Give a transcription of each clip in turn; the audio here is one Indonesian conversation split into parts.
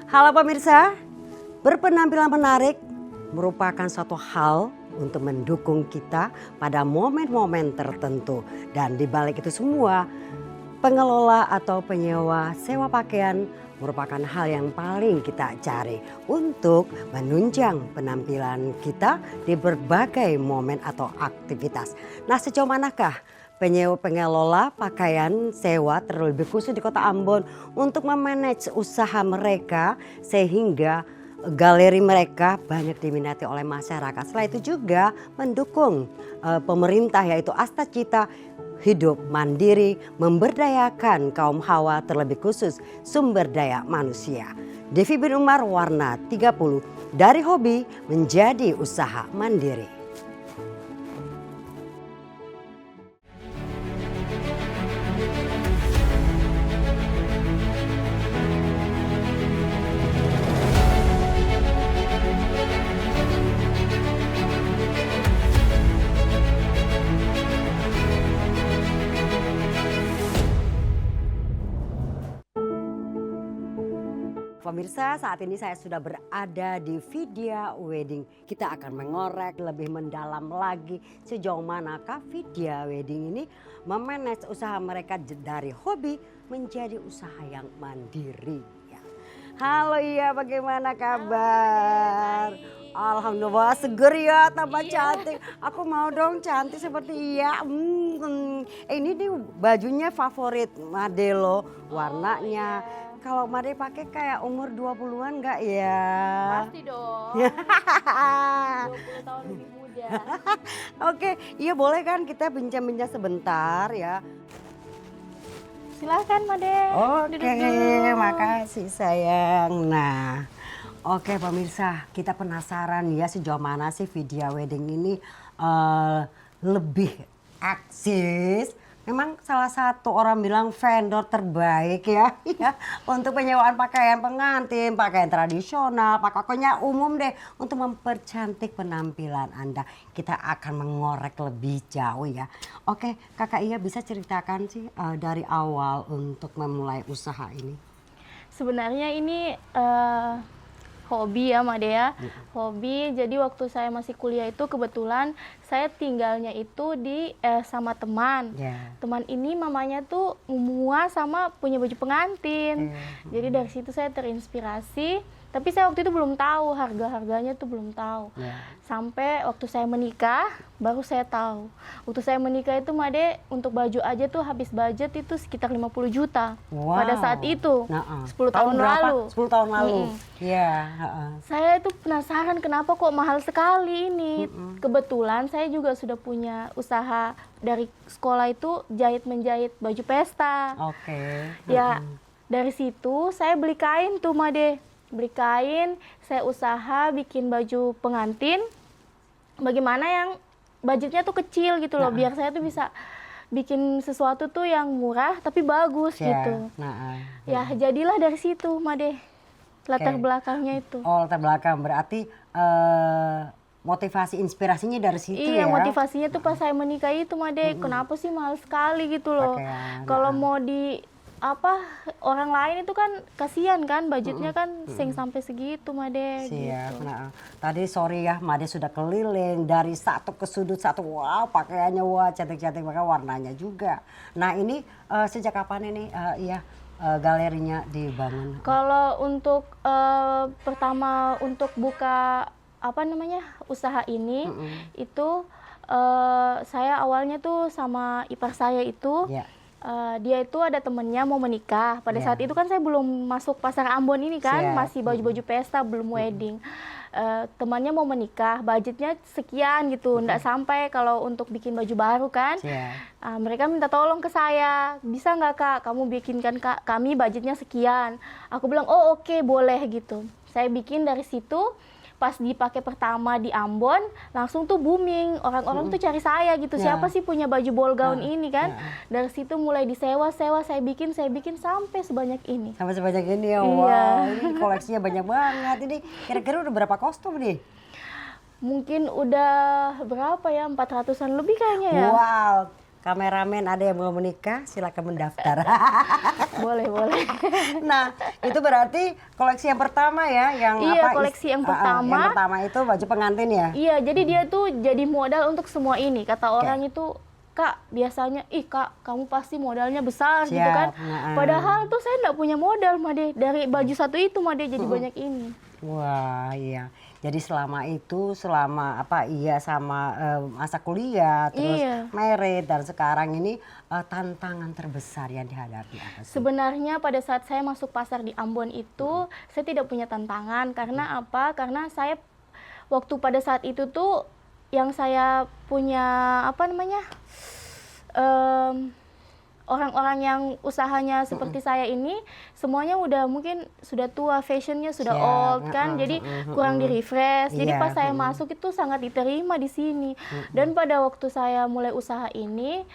Halo pemirsa, berpenampilan menarik merupakan suatu hal untuk mendukung kita pada momen-momen tertentu. Dan di balik itu semua, pengelola atau penyewa sewa pakaian merupakan hal yang paling kita cari untuk menunjang penampilan kita di berbagai momen atau aktivitas. Nah, sejauh manakah pengelola pakaian sewa terlebih khusus di Kota Ambon untuk memanage usaha mereka sehingga galeri mereka banyak diminati oleh masyarakat. Selain itu juga mendukung pemerintah yaitu Asta Cita hidup mandiri, memberdayakan kaum hawa terlebih khusus sumber daya manusia. Devi bin Umar, Warna 30, dari hobi menjadi usaha mandiri. Pemirsa, saat ini saya sudah berada di Vidya Wedding. Kita akan mengorek lebih mendalam lagi sejauh manakah Vidya Wedding ini memanage usaha mereka dari hobi menjadi usaha yang mandiri. Ya. Halo Iya, bagaimana kabar? Alhamdulillah seger ya, tambah cantik. Aku mau dong cantik seperti Iya. Ini nih bajunya favorit Made loh, warnanya. Kalau Made pakai kayak umur 20-an enggak ya? Pasti dong. 20 tahun lebih muda. Oke, iya boleh kan kita bincang-bincang sebentar ya. Silahkan Made. Oke, makasih sayang. Nah, oke pemirsa, kita penasaran ya sejauh mana sih Vidya Wedding ini lebih eksis. Memang salah satu orang bilang vendor terbaik ya, ya untuk penyewaan pakaian pengantin, pakaian tradisional, pokoknya umum deh untuk mempercantik penampilan Anda. Kita akan mengorek lebih jauh ya. Oke, Kakak Iya bisa ceritakan sih dari awal untuk memulai usaha ini? Sebenarnya ini hobi ya Made ya. Hobi, jadi waktu saya masih kuliah itu kebetulan saya tinggalnya itu di sama teman. Teman ini mamanya tuh mua sama punya baju pengantin. Jadi dari situ saya terinspirasi. Tapi saya waktu itu belum tahu harga-harganya tuh belum tahu. Sampai waktu saya menikah baru saya tahu. Waktu saya menikah itu Made untuk baju aja tuh habis budget itu sekitar 50 juta. Wow. Pada saat itu. 10 tahun berapa? lalu. 10 tahun lalu. Iya, Saya itu penasaran kenapa kok mahal sekali ini. Kebetulan saya juga sudah punya usaha dari sekolah itu jahit-menjahit baju pesta. Oke. Ya, dari situ saya beli kain tuh Made. Beli kain, saya usaha bikin baju pengantin. Bagaimana yang budgetnya tuh kecil gitu loh, biar saya tuh bisa bikin sesuatu tuh yang murah tapi bagus gitu. Ya, jadilah dari situ Made. Latar belakangnya itu. Oh, latar belakang berarti motivasi inspirasinya dari situ ya? Iya, motivasinya tuh pas saya menikah itu Made. Kenapa sih mahal sekali gitu loh. Kalau mau di orang lain itu kan kasihan kan, budgetnya kan sampai segitu Made. Siap. Gitu. Nah, tadi sorry ya, Made sudah keliling dari satu ke sudut satu. Wow, pakaiannya wah cantik-cantik, maka warnanya juga. Nah ini sejak kapan ini galerinya dibangun? Kalau untuk pertama untuk buka usaha ini itu saya awalnya tuh sama ipar saya itu. Dia itu ada temennya mau menikah. Pada saat itu kan saya belum masuk pasar Ambon ini kan, masih baju-baju pesta, belum wedding. Temannya mau menikah, budgetnya sekian gitu, nggak sampai kalau untuk bikin baju baru kan. Mereka minta tolong ke saya, bisa nggak Kak, kamu bikinkan kami budgetnya sekian. Aku bilang, oh oke, boleh gitu. Saya bikin dari situ. Pas dipakai pertama di Ambon, langsung tuh booming. Orang-orang tuh cari saya gitu. Siapa sih punya baju ball gown ini kan? Dari situ mulai disewa-sewa, saya bikin sampai sebanyak ini. Sampai sebanyak ini ya, wow. Ini koleksinya banyak banget. Ini kira-kira udah berapa kostum nih? Mungkin udah berapa ya, 400-an lebih kayaknya ya. Wow. kameramen ada yang mau menikah silakan mendaftar. Boleh, boleh. Nah, itu berarti koleksi yang pertama ya, yang Iya, apa? koleksi yang pertama. Yang pertama itu baju pengantin ya? Iya, jadi dia tuh jadi modal untuk semua ini. Kata orang itu, Kak, biasanya, ih Kak, kamu pasti modalnya besar gitu kan. Padahal tuh saya nggak punya modal, Made. Dari baju satu itu, Made, jadi banyak ini. Wah, iya. Jadi selama itu, selama sama masa kuliah, terus married, dan sekarang ini tantangan terbesar yang dihadapi apa sih? Sebenarnya pada saat saya masuk pasar di Ambon itu, saya tidak punya tantangan. Karena apa? Karena saya waktu pada saat itu tuh, yang saya punya, orang-orang yang usahanya seperti saya ini semuanya udah mungkin sudah tua, fashionnya sudah old kan, jadi kurang di refresh. Jadi pas saya masuk itu sangat diterima di sini. Dan pada waktu saya mulai usaha ini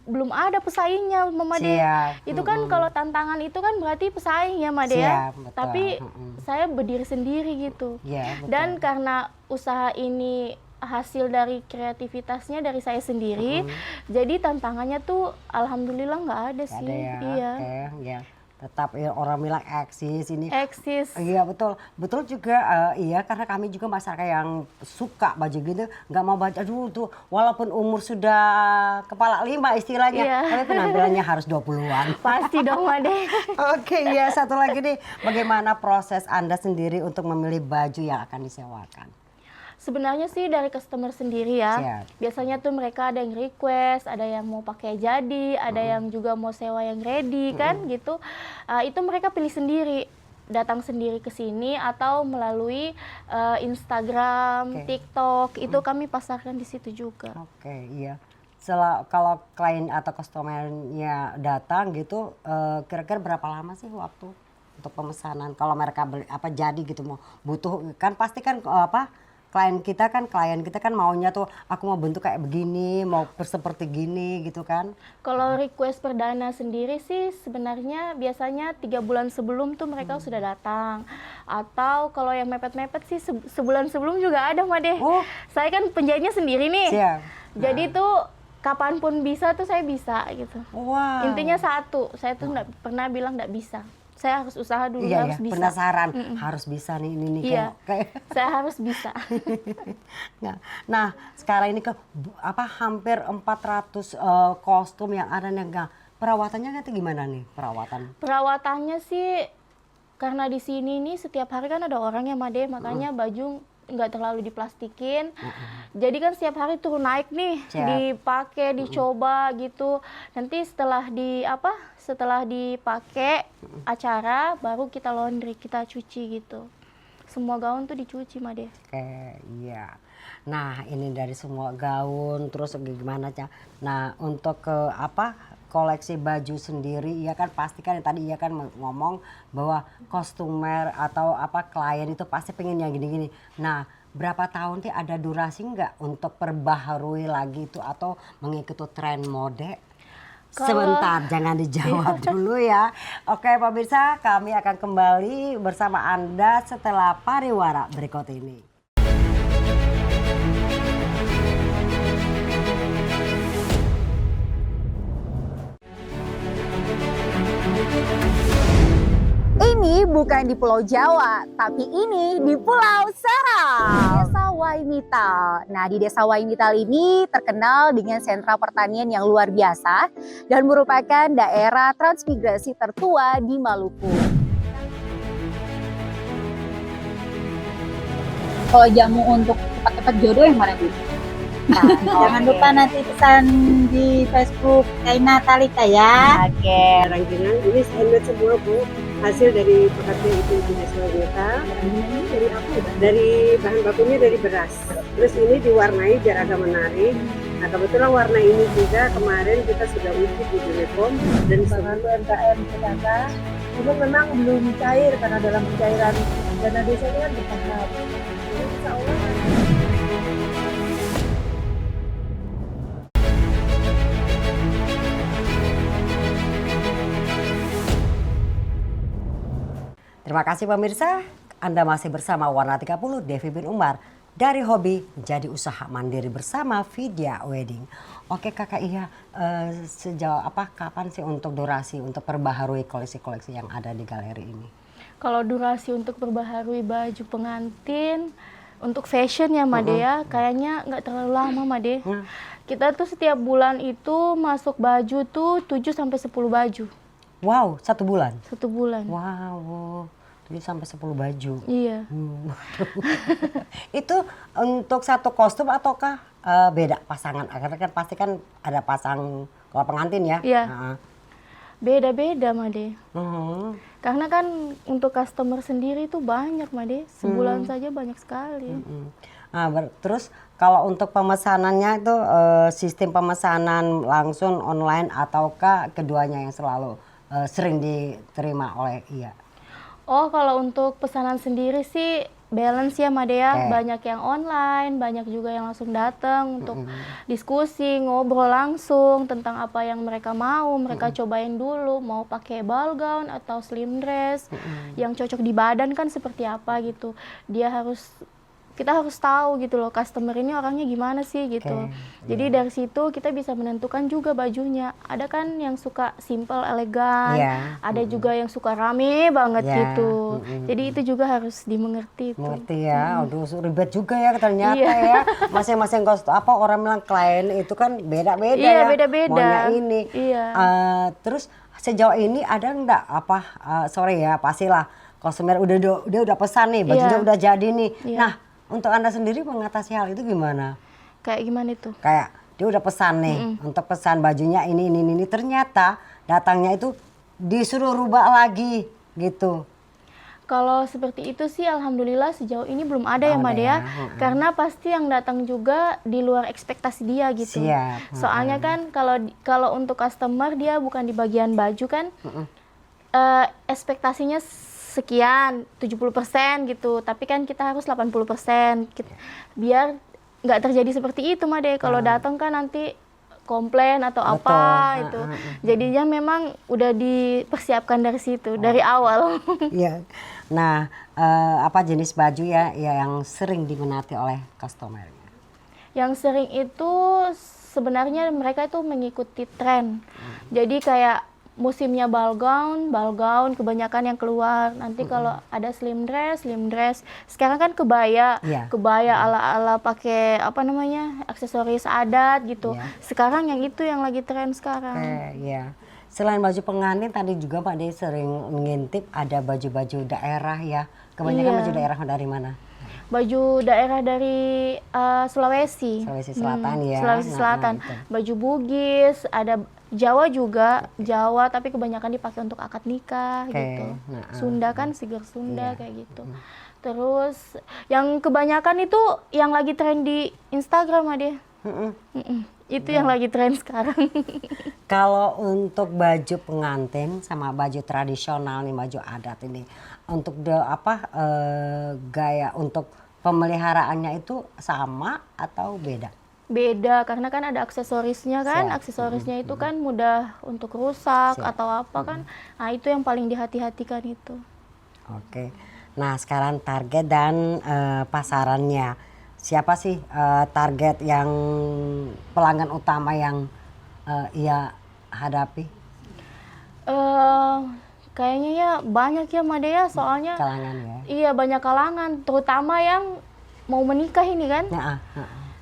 belum ada pesaingnya, Mama De. Itu kan kalau tantangan itu kan berarti pesaing ya, Made ya. Tapi saya berdiri sendiri gitu. Dan karena usaha ini hasil dari kreativitasnya dari saya sendiri, jadi tantangannya tuh alhamdulillah nggak ada sih. Iya. Tetap ya, orang bilang eksis ini. Eksis. Iya betul juga. Iya, karena kami juga masyarakat yang suka baju gitu, nggak mau baju tuh walaupun umur sudah kepala 5 istilahnya, tapi penampilannya harus 20-an. Pasti dong, Made. Oke, ya satu lagi nih, bagaimana proses Anda sendiri untuk memilih baju yang akan disewakan? Sebenarnya sih dari customer sendiri ya. Biasanya tuh mereka ada yang request, ada yang mau pakai jadi, ada yang juga mau sewa yang ready kan gitu. Itu mereka pilih sendiri, datang sendiri ke sini atau melalui Instagram, TikTok, itu kami pasarkan di situ juga. Oke, iya. Kalau klien atau customernya datang gitu, kira-kira berapa lama sih waktu untuk pemesanan? Kalau mereka beli jadi gitu mau butuh kan pasti kan klien kita kan maunya tuh aku mau bentuk kayak begini, mau seperti gini gitu kan. Kalau request perdana sendiri sih sebenarnya biasanya 3 bulan sebelum tuh mereka sudah datang. Atau kalau yang mepet-mepet sih sebulan sebelum juga ada, Made. Saya kan penjahitnya sendiri nih. Jadi tuh kapanpun bisa tuh saya bisa gitu. Intinya satu, saya tuh nggak pernah bilang nggak bisa. Saya harus usaha dulu, harus bisa. Penasaran, harus bisa nih ini kayak. Saya harus bisa. Nah, sekarang ini hampir 400 kostum yang ada nih. Perawatannya nanti gimana nih perawatan? Perawatannya sih karena di sini nih setiap hari kan ada orang yang, Made, makanya baju nggak terlalu diplastikin. Jadi kan setiap hari turun naik nih, dipakai, dicoba gitu. Nanti setelah dipakai acara baru kita laundry, kita cuci gitu. Semua gaun tuh dicuci, Made. Iya. Nah, ini dari semua gaun terus gimana ya? Nah, untuk koleksi baju sendiri, ya kan pasti kan tadi ya kan ngomong bahwa kostumer atau klien itu pasti pengen yang gini-gini. Nah, berapa tahun sih ada durasi nggak untuk perbaharui lagi itu atau mengikuti tren mode? Sebentar, jangan dijawab dulu ya. Oke, pemirsa, kami akan kembali bersama Anda setelah pariwara berikut ini. Ini bukan di Pulau Jawa, tapi ini di Pulau Serang, Desa Waimital. Nah, di Desa Waimital ini terkenal dengan sentra pertanian yang luar biasa dan merupakan daerah transmigrasi tertua di Maluku. Kalau jamu untuk cepat-cepat jodoh yang mana, Bu? Nah, jangan lupa nanti pesan di Facebook Kaina Talita ya. Rangginang ini handmade semua, Bu. Hasil dari pekerja itu di Desa Waimital. Ini dari apa ya? Dari bahan bakunya dari beras. Terus ini diwarnai biar agak menarik. Nah, kebetulan warna ini juga kemarin kita sudah uji di Unicom dan seluruh UMKM Jakarta. Itu memang belum cair karena dalam pencairan dana desa itu kan bertahap. Jadi insya Allah Terima kasih pemirsa, Anda masih bersama Warna 30 Devi bin Umar. Dari hobi jadi usaha mandiri bersama Vidya Wedding. Oke Kakak Iya, sejauh apa, kapan sih untuk durasi untuk perbaharui koleksi-koleksi yang ada di galeri ini? Kalau durasi untuk perbaharui baju pengantin, untuk fashion ya Made ya, kayaknya nggak terlalu lama Made. Kita tuh setiap bulan itu masuk baju tuh 7 sampai 10 baju. Wow, 1 bulan? 1 bulan. Wow, 7 sampai 10 baju. Iya. Itu untuk satu kostum ataukah beda pasangan? Karena kan pasti kan ada pasang kalau pengantin ya. Iya. Beda-beda Made. Karena kan untuk customer sendiri itu banyak Made. Sebulan saja banyak sekali. Terus kalau untuk pemesanannya itu sistem pemesanan langsung online ataukah keduanya yang selalu sering diterima oleh Iya? Oh, kalau untuk pesanan sendiri sih balance ya Made ya. Banyak yang online, banyak juga yang langsung datang untuk diskusi, ngobrol langsung tentang apa yang mereka mau. Mereka cobain dulu mau pakai ball gown atau slim dress yang cocok di badan kan seperti apa gitu. Kita harus tahu gitu loh, customer ini orangnya gimana sih gitu. Jadi dari situ kita bisa menentukan juga bajunya. Ada kan yang suka simple, elegan, ada juga yang suka rame banget gitu. Jadi itu juga harus dimengerti. Mengerti ya, aduh ribet juga ya ternyata ya. Masing-masing kostum apa orang bilang klien itu kan beda-beda ya. Iya beda-beda. Maunya ini. Iya. Terus sejauh ini ada enggak sorry ya pastilah customer dia udah pesan nih, bajunya udah jadi nih. Nah, untuk Anda sendiri mengatasi hal itu gimana? Kayak gimana itu? Kayak dia udah pesan nih, untuk pesan bajunya ini, ternyata datangnya itu disuruh rubah lagi gitu. Kalau seperti itu sih alhamdulillah sejauh ini belum ada ya Made ya. Karena pasti yang datang juga di luar ekspektasi dia gitu. Siap. Soalnya kan kalau untuk customer dia bukan di bagian baju kan, ekspektasinya sekian 70% gitu, tapi kan kita harus 80% biar nggak terjadi seperti itu Made. Kalau datang kan nanti komplain atau apa itu. Jadinya memang udah dipersiapkan dari situ dari awal. Iya. Nah, apa jenis baju ya yang sering diminati oleh customer-nya? Yang sering itu sebenarnya mereka itu mengikuti tren. Jadi kayak musimnya ball gown kebanyakan yang keluar. Nanti kalau ada slim dress. Sekarang kan kebaya ala-ala pakai apa namanya aksesoris adat gitu. Sekarang yang itu yang lagi tren sekarang. Selain baju pengantin tadi juga Pak De sering mengintip ada baju-baju daerah ya. Kebanyakan baju daerah dari mana? Baju daerah dari Sulawesi. Sulawesi Selatan ya. Sulawesi Selatan. Baju Bugis, ada Jawa juga, Jawa tapi kebanyakan dipakai untuk akad nikah gitu. Sunda kan Siger Sunda kayak gitu. Terus yang kebanyakan itu yang lagi tren di Instagram Ade. Itu yang lagi tren sekarang. Kalau untuk baju pengantin sama baju tradisional nih, baju adat ini, untuk gaya untuk pemeliharaannya itu sama atau beda? Beda karena kan ada aksesorisnya kan. Aksesorisnya itu kan mudah untuk rusak atau apa kan. Nah, itu yang paling dihati-hatikan itu. Oke. Nah, sekarang target dan pasarannya. Siapa sih target yang pelanggan utama yang Ia hadapi? Kayaknya ya banyak ya Made ya, soalnya Kalangan ya. Iya banyak kalangan, terutama yang mau menikah ini kan.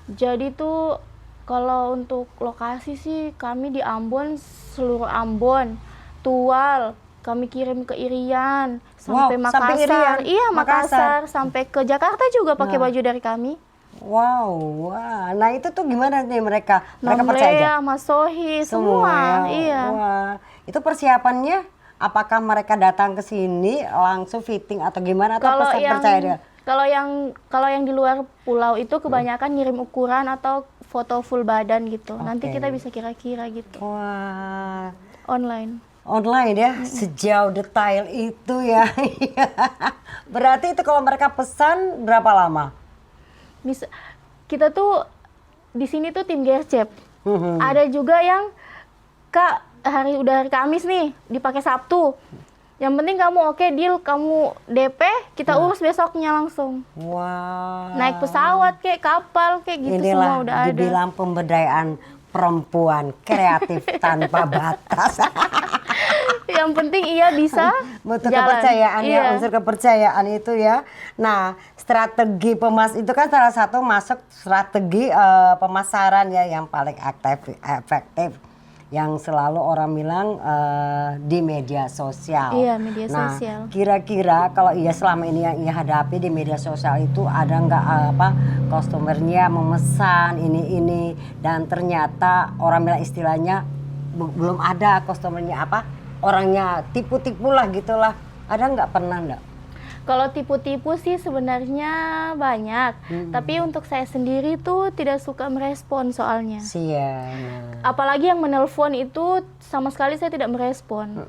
Jadi tuh kalau untuk lokasi sih kami di Ambon, seluruh Ambon, Tual, kami kirim ke Irian, sampai Makassar. Sampai Irian? Iya Makassar, sampai ke Jakarta juga pakai baju dari kami. Wow, nah itu tuh gimana nih mereka percaya aja? Mas Sohi, semua. Iya. Wah, itu persiapannya apakah mereka datang ke sini langsung fitting atau gimana atau percaya dia? Kalau yang di luar pulau itu kebanyakan ngirim ukuran atau foto full badan gitu. Nanti kita bisa kira-kira gitu. Wah. Online ya, sejauh detail itu ya. Berarti itu kalau mereka pesan berapa lama? Kita tuh di sini tuh tim gercep. Ada juga yang Kak hari Kamis nih dipakai Sabtu. Yang penting kamu oke deal, kamu DP, kita urus besoknya langsung. Wah. Naik pesawat kayak kapal kayak gitu Inilah semua udah ada. dibilang pemberdayaan perempuan kreatif tanpa batas. Yang penting ia bisa Butuh jalan. kepercayaan ya, Iya. unsur kepercayaan itu ya. Nah, strategi itu kan salah satu masuk strategi pemasaran ya yang paling efektif. Yang selalu orang bilang di media sosial. Iya, media Nah, sosial. kira-kira kalau ia selama ini yang ia hadapi di media sosial itu ada nggak customernya memesan ini dan ternyata orang bilang istilahnya belum ada customernya orangnya tipu-tipu lah gitulah. Ada nggak, pernah nggak? Kalau tipu-tipu sih sebenarnya banyak, tapi untuk saya sendiri tuh tidak suka merespon soalnya. Apalagi yang menelpon itu sama sekali saya tidak merespon.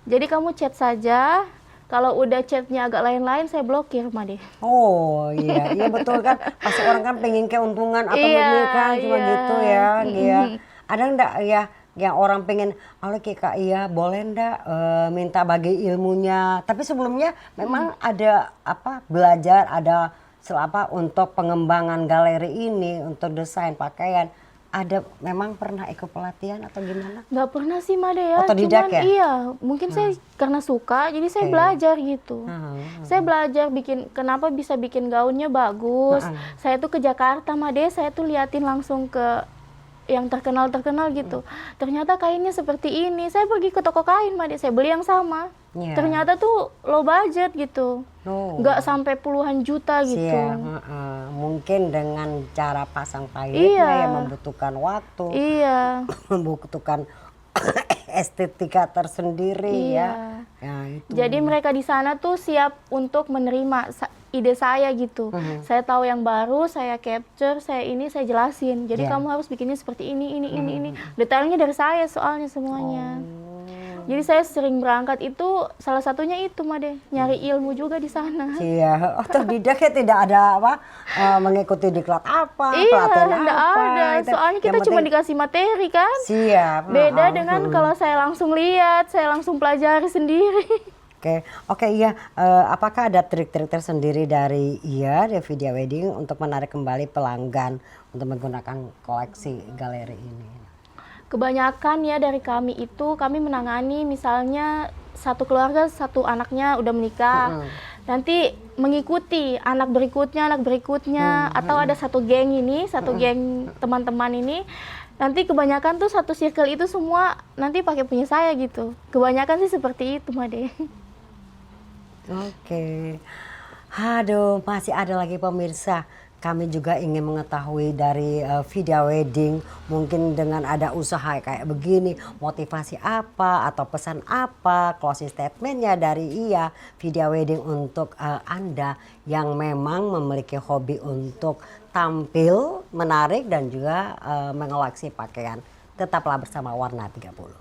Jadi kamu chat saja, kalau udah chatnya agak lain-lain saya blokir Made. Oh iya, iya betul kan. Pasti orang kan pengen keuntungan atau Iya, kan cuma iya. gitu ya. Iya. Ada ndak ya yang orang pengen, Kak iya boleh ndak minta bagi ilmunya. Tapi sebelumnya memang ada belajar, ada untuk pengembangan galeri ini, untuk desain pakaian. Ada memang pernah ikut pelatihan atau gimana? Nggak pernah sih Made ya. Otodidak Cuman ya? iya, mungkin saya karena suka, jadi saya belajar gitu. Saya belajar kenapa bisa bikin gaunnya bagus. Saya tuh ke Jakarta Made, saya tuh liatin langsung ke yang terkenal gitu. Ternyata kainnya seperti ini. Saya pergi ke toko kain Made, saya beli yang sama. Ternyata tuh low budget gitu. Nggak sampai puluhan juta gitu. Mungkin dengan cara pasang payetnya yang membutuhkan waktu. Iya. Membutuhkan estetika tersendiri ya. Itu. Jadi mereka di sana tuh siap untuk menerima ide saya gitu. Saya tahu yang baru, saya capture, saya jelasin. Jadi kamu harus bikinnya seperti ini. Detailnya dari saya soalnya semuanya. Jadi saya sering berangkat itu, salah satunya itu Made, nyari ilmu juga di sana. Iya, otodidak ya, tidak ada mengikuti diklat Iya, pelatihan tidak ada. Soalnya kita cuma dikasih materi kan. Siap. Beda dengan kalau saya langsung lihat, saya langsung pelajari sendiri. Oke, iya. Apakah ada trik-trik tersendiri dari Video Wedding untuk menarik kembali pelanggan untuk menggunakan koleksi galeri ini? Kebanyakan ya dari kami itu, kami menangani misalnya satu keluarga, satu anaknya udah menikah. Nanti mengikuti anak berikutnya, atau ada satu geng ini, satu geng teman-teman ini. Nanti kebanyakan tuh satu circle itu semua nanti pakai punya saya gitu. Kebanyakan sih seperti itu Made. Oke. Aduh, masih ada lagi pemirsa. Kami juga ingin mengetahui dari Video Wedding, mungkin dengan ada usaha kayak begini, motivasi apa atau pesan apa, closing statementnya dari Video Wedding untuk Anda yang memang memiliki hobi untuk tampil menarik dan juga mengoleksi pakaian. Tetaplah bersama Warna 30.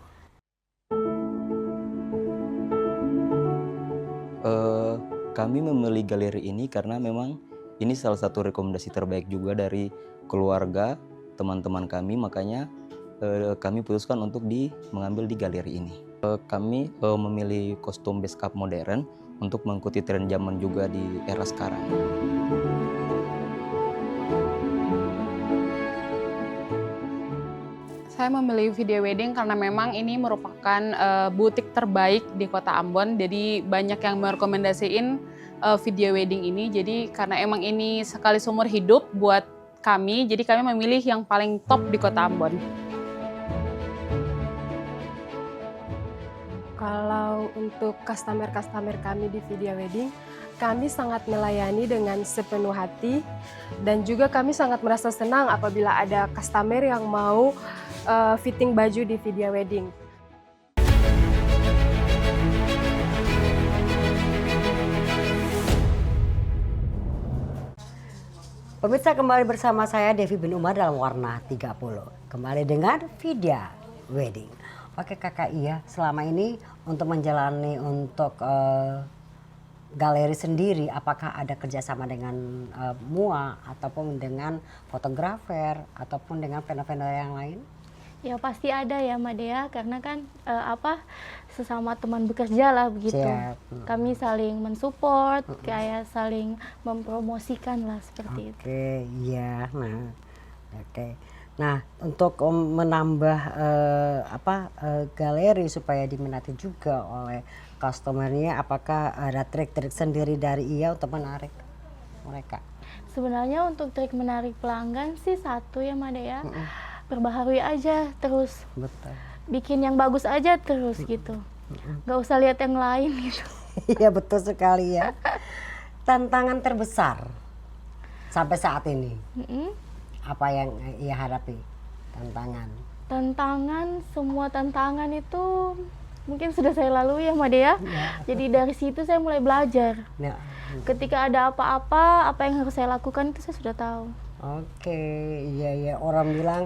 Kami memilih galeri ini karena memang ini salah satu rekomendasi terbaik juga dari keluarga, teman-teman kami, makanya kami putuskan untuk mengambil di galeri ini. Kami memilih kostum base cap modern untuk mengikuti tren zaman juga di era sekarang. Saya memilih Video Wedding karena memang ini merupakan butik terbaik di Kota Ambon, jadi banyak yang merekomendasiin Video Wedding ini. Jadi karena emang ini sekali seumur hidup buat kami, jadi kami memilih yang paling top di Kota Ambon. Kalau untuk customer kami di Video Wedding, kami sangat melayani dengan sepenuh hati dan juga kami sangat merasa senang apabila ada customer yang mau fitting baju di Video Wedding. Pemirsa, kembali bersama saya Devi bin Umar dalam Warna 30. Kembali dengan Video Wedding. Oke Kakak selama ini untuk menjalani untuk galeri sendiri, apakah ada kerjasama dengan MUA ataupun dengan fotografer ataupun dengan vendor-vendor yang lain? Ya pasti ada ya Mbak Dea, karena kan sesama teman bekerja lah begitu. Siap. Kami saling mensupport, kayak saling mempromosikan lah seperti itu. Oke, iya. Nah, oke. Nah, untuk menambah galeri supaya diminati juga oleh customernya, apakah ada trik-trik sendiri dari Iya untuk menarik mereka? Sebenarnya untuk trik menarik pelanggan sih satu ya Mbak Dea, perbaharui aja terus. Betul. Bikin yang bagus aja terus gitu. Nggak usah lihat yang lain gitu. Iya betul sekali ya. Tantangan terbesar sampai saat ini, apa yang Iya hadapi? Semua tantangan itu mungkin sudah saya lalui ya Mbak Dea. Jadi dari situ saya mulai belajar. Ya. Ketika ada apa yang harus saya lakukan itu saya sudah tahu. Oke, iya orang bilang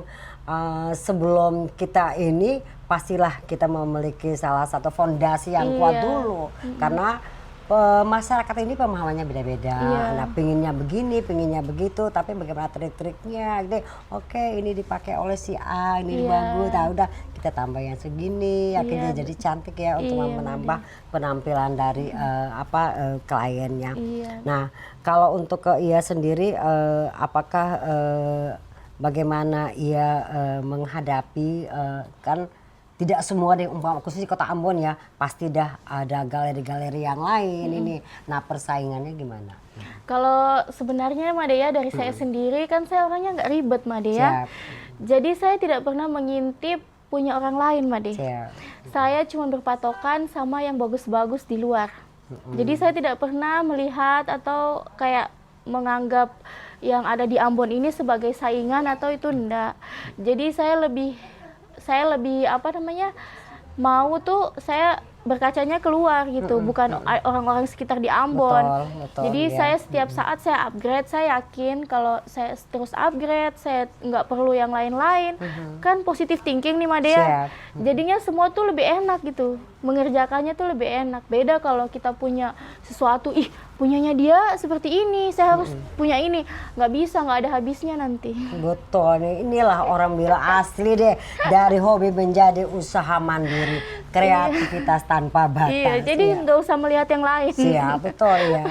sebelum kita ini pastilah kita memiliki salah satu fondasi yang kuat dulu, karena masyarakat ini pemahamannya beda-beda. Nah, pinginnya begini, pinginnya begitu, tapi bagaimana trik-triknya? Gitu. Oke, ini dipakai oleh si A, ini bagus. Nah, udah kita tambah yang segini, akhirnya jadi cantik ya untuk menambah penampilan dari kliennya. Nah, kalau untuk ke Iya sendiri, apakah bagaimana Iya menghadapi kan? Tidak semua deh, khususnya Kota Ambon ya, pasti dah ada galeri-galeri yang lain ini. Nah, persaingannya gimana? Kalau sebenarnya Mbak Dea dari saya sendiri kan saya orangnya nggak ribet Mbak Dea. Jadi saya tidak pernah mengintip punya orang lain Mbak Dea. Saya cuma berpatokan sama yang bagus-bagus di luar. Jadi saya tidak pernah melihat atau kayak menganggap yang ada di Ambon ini sebagai saingan atau itu enggak. Jadi saya lebih mau tuh saya berkacanya keluar gitu, bukan orang-orang sekitar di Ambon. Betul, jadi saya setiap saat saya upgrade, saya yakin kalau saya terus upgrade, saya nggak perlu yang lain-lain. Kan positive thinking nih Mbak Dea. Jadinya semua tuh lebih enak gitu, mengerjakannya tuh lebih enak. Beda kalau kita punya sesuatu, punyanya dia seperti ini, saya harus punya ini. Nggak bisa, nggak ada habisnya nanti. Betul, inilah orang bilang asli deh, dari hobi menjadi usaha mandiri, kreativitas tanpa batas. Iya, jadi nggak usah melihat yang lain. Siap, betul ya.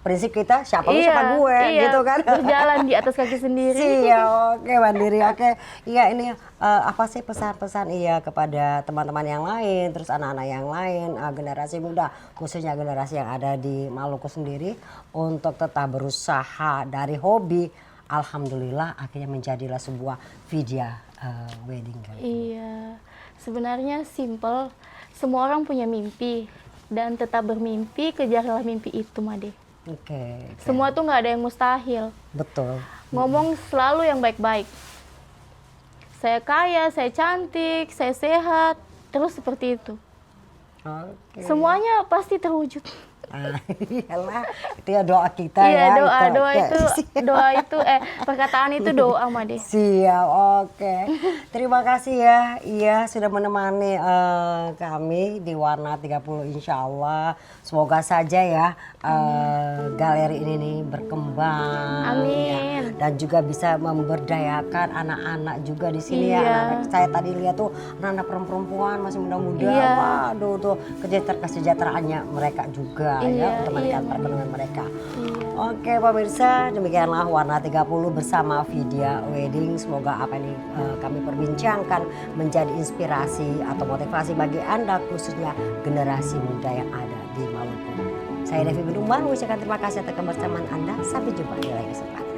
Prinsip kita siapa lu siapa gue, gitu kan. Berjalan di atas kaki sendiri. Siap, oke mandiri, oke. Iya, ini apa sih pesan-pesan Iya kepada teman-teman yang lain, terus anak-anak yang lain, generasi muda, khususnya generasi yang ada di Maluku sendiri, untuk tetap berusaha dari hobi, alhamdulillah akhirnya menjadilah sebuah Vidya Wedding. Iya, sebenarnya simple. Semua orang punya mimpi dan tetap bermimpi, kejarlah mimpi itu, Made. Oke. Semua tuh nggak ada yang mustahil. Betul. Ngomong selalu yang baik-baik. Saya kaya, saya cantik, saya sehat, terus seperti itu. Oke. Semuanya pasti terwujud. Iyalah, itu ya doa kita iya, ya. doa itu perkataan itu doa, Made. Siap, oke. Terima kasih ya, Iya sudah menemani kami di Warna 30, insya Allah. Semoga saja ya galeri ini nih berkembang. Amin. Ya, dan juga bisa memberdayakan anak-anak juga di sini ya. Anak-anak saya tadi lihat tuh anak-anak perempuan masih muda-muda. Waduh tuh kesejahteraannya mereka juga. Ya, untuk meningkatkan perekonomian mereka. Oke pemirsa, demikianlah Warna 30 bersama Vidya Wedding. Semoga apa yang kami perbincangkan menjadi inspirasi atau motivasi bagi Anda, khususnya generasi muda yang ada di Maluku. Saya Devi Bendumban, mengucapkan terima kasih atas kebersamaan Anda. Sampai jumpa di lain kesempatan.